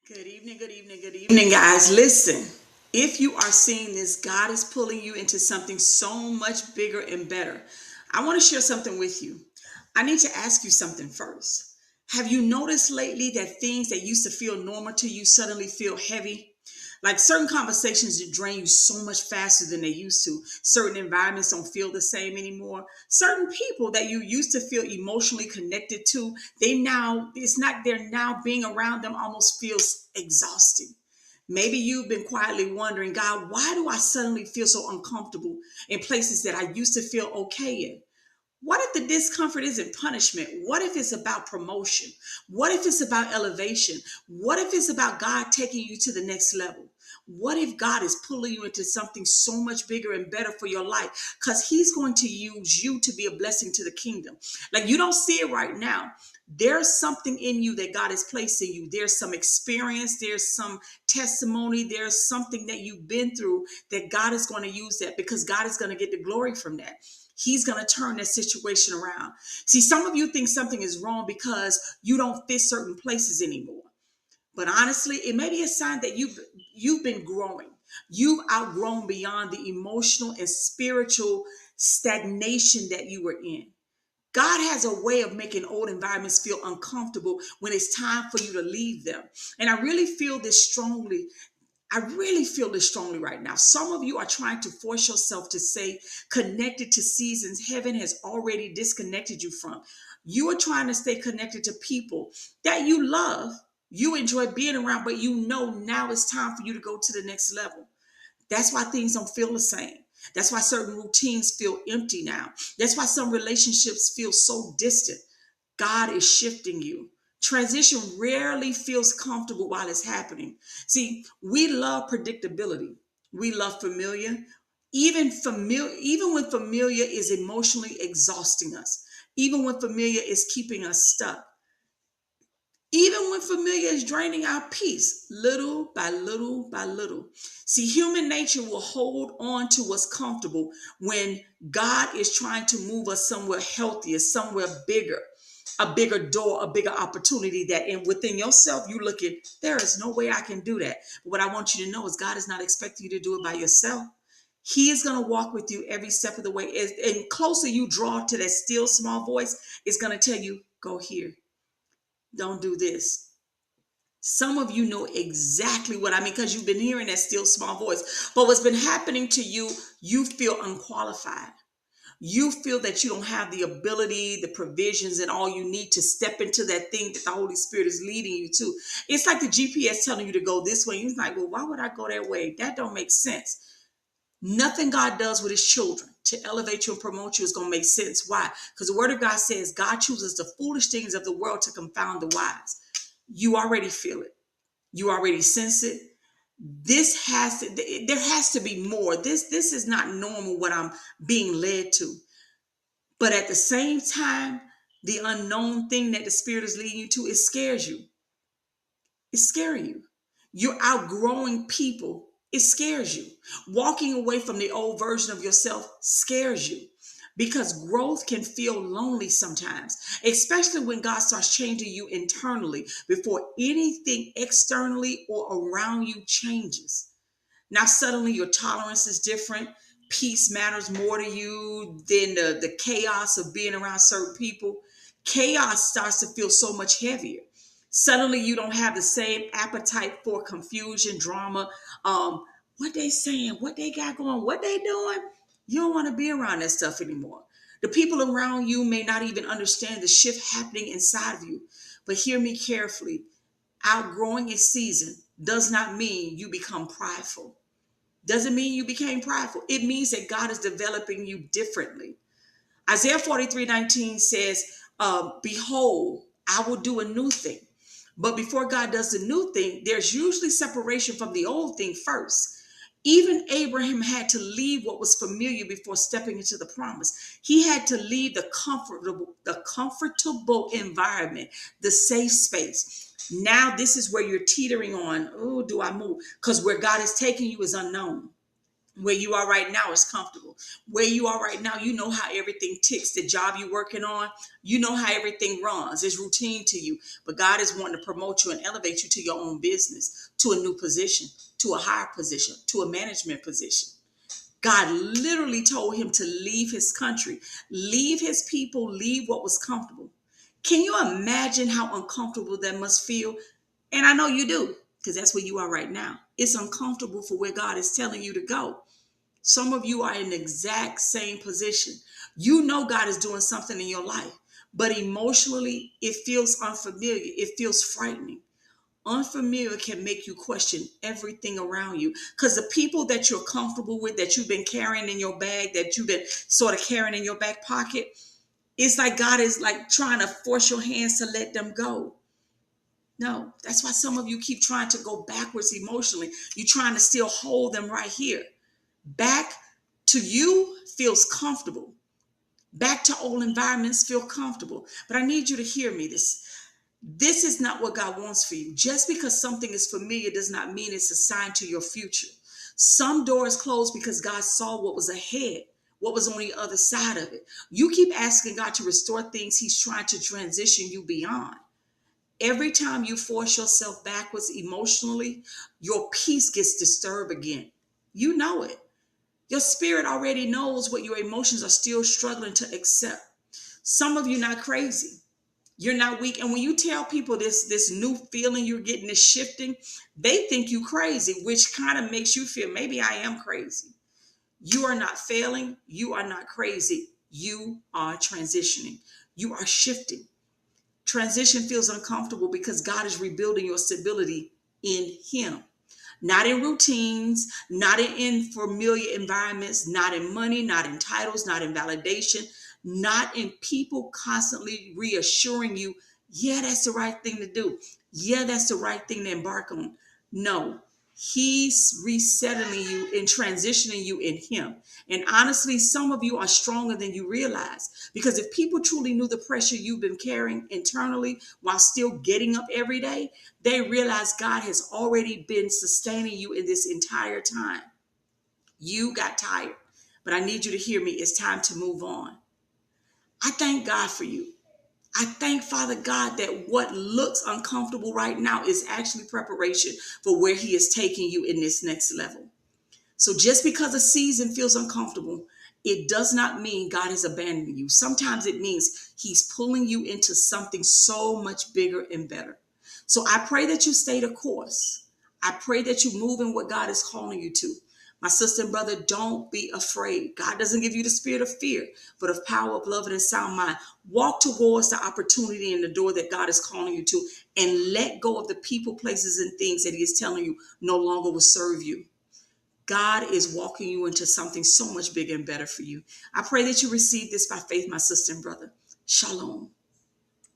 Good evening, good evening, good evening, guys. Listen, if you are seeing this, God is pulling you into something so much bigger and better. I want to share something with you. I need to ask you something first. Have you noticed lately that things that used to feel normal to you suddenly feel heavy? Like certain conversations that drain you so much faster than they used to. Certain environments don't feel the same anymore. Certain people that you used to feel emotionally connected to, they're now being around them almost feels exhausting. Maybe you've been quietly wondering, God, why do I suddenly feel so uncomfortable in places that I used to feel okay in? What if the discomfort isn't punishment? What if it's about promotion? What if it's about elevation? What if it's about God taking you to the next level? What if God is pulling you into something so much bigger and better for your life? Because He's going to use you to be a blessing to the kingdom. Like you don't see it right now. There's something in you that God has placed in you. There's some experience, there's some testimony, there's something that you've been through that God is going to use that because God is going to get the glory from that. He's going to turn that situation around. See, some of you think something is wrong because you don't fit certain places anymore. But honestly, it may be a sign that you've been growing. You've outgrown beyond the emotional and spiritual stagnation that you were in. God has a way of making old environments feel uncomfortable when it's time for you to leave them. And I really feel this strongly. I really feel this strongly right now. Some of you are trying to force yourself to stay connected to seasons heaven has already disconnected you from. You are trying to stay connected to people that you love, you enjoy being around, but you know now it's time for you to go to the next level. That's why things don't feel the same. That's why certain routines feel empty now. That's why some relationships feel so distant. God is shifting you. Transition rarely feels comfortable while it's happening. See, we love predictability. We love familiar. Even when familiar is emotionally exhausting us. Even when familiar is keeping us stuck. Even when familiar is draining our peace, little by little by little. See, human nature will hold on to what's comfortable when God is trying to move us somewhere healthier, somewhere bigger, a bigger door, a bigger opportunity that and within yourself, you look at, there is no way I can do that. But what I want you to know is God is not expecting you to do it by yourself. He is going to walk with you every step of the way. And closer you draw to that still small voice, it's going to tell you, go here. Don't do this. Some of you know exactly what I mean because you've been hearing that still small voice. But what's been happening to you, you feel unqualified. You feel that you don't have the ability, the provisions, and all you need to step into that thing that the Holy Spirit is leading you to. It's like the GPS telling you to go this way. You're like, well, why would I go that way? That don't make sense. Nothing God does with his children to elevate you and promote you is going to make sense. Why? Because the word of God says God chooses the foolish things of the world to confound the wise. You already feel it. You already sense it. There has to be more. This is not normal what I'm being led to. But at the same time, the unknown thing that the Spirit is leading you to, it scares you. It's scaring you. You're outgrowing people. It scares you. Walking away from the old version of yourself scares you because growth can feel lonely sometimes, especially when God starts changing you internally before anything externally or around you changes. Now, suddenly your tolerance is different. Peace matters more to you than the chaos of being around certain people. Chaos starts to feel so much heavier. Suddenly, you don't have the same appetite for confusion, drama. What they saying, what they got going, what they doing. You don't want to be around that stuff anymore. The people around you may not even understand the shift happening inside of you. But hear me carefully. Outgrowing a season does not mean you become prideful. Doesn't mean you became prideful. It means that God is developing you differently. Isaiah 43:19 says, behold, I will do a new thing. But before God does the new thing, there's usually separation from the old thing first. Even Abraham had to leave what was familiar before stepping into the promise. He had to leave the comfortable environment, the safe space. Now this is where you're teetering on, oh, do I move? Because where God is taking you is unknown. Where you are right now is comfortable. Where you are right now, you know how everything ticks. The job you're working on, you know how everything runs. It's routine to you. But God is wanting to promote you and elevate you to your own business, to a new position, to a higher position, to a management position. God literally told him to leave his country, leave his people, leave what was comfortable. Can you imagine how uncomfortable that must feel? And I know you do, because that's where you are right now. It's uncomfortable for where God is telling you to go. Some of you are in the exact same position. You know God is doing something in your life, but emotionally, it feels unfamiliar. It feels frightening. Unfamiliar can make you question everything around you, because the people that you're comfortable with, that you've been carrying in your bag, that you've been sort of carrying in your back pocket, it's like God is like trying to force your hands to let them go. No, that's why some of you keep trying to go backwards emotionally. You're trying to still hold them right here. Back to you feels comfortable. Back to old environments feel comfortable. But I need you to hear me. This is not what God wants for you. Just because something is familiar does not mean it's assigned to your future. Some doors close because God saw what was ahead, what was on the other side of it. You keep asking God to restore things he's trying to transition you beyond. Every time you force yourself backwards emotionally, your peace gets disturbed again. You know it. Your spirit already knows what your emotions are still struggling to accept. Some of you not crazy. You're not weak. And when you tell people this new feeling you're getting is shifting, they think you crazy, which kind of makes you feel maybe I am crazy. You are not failing. You are not crazy. You are transitioning. You are shifting. Transition feels uncomfortable because God is rebuilding your stability in him. Not in routines, not in familiar environments, not in money, not in titles, not in validation, not in people constantly reassuring you, yeah, that's the right thing to do. Yeah, that's the right thing to embark on. No, he's resettling you and transitioning you in him. And honestly, some of you are stronger than you realize, because if people truly knew the pressure you've been carrying internally while still getting up every day, they realize God has already been sustaining you in this entire time. You got tired, but I need you to hear me. It's time to move on. I thank God for you. I thank Father God that what looks uncomfortable right now is actually preparation for where he is taking you in this next level. So just because a season feels uncomfortable, it does not mean God is abandoning you. Sometimes it means he's pulling you into something so much bigger and better. So I pray that you stay the course. I pray that you move in what God is calling you to. My sister and brother, don't be afraid. God doesn't give you the spirit of fear, but of power, of love, and a sound mind. Walk towards the opportunity and the door that God is calling you to, and let go of the people, places, and things that he is telling you no longer will serve you. God is walking you into something so much bigger and better for you. I pray that you receive this by faith, my sister and brother. Shalom.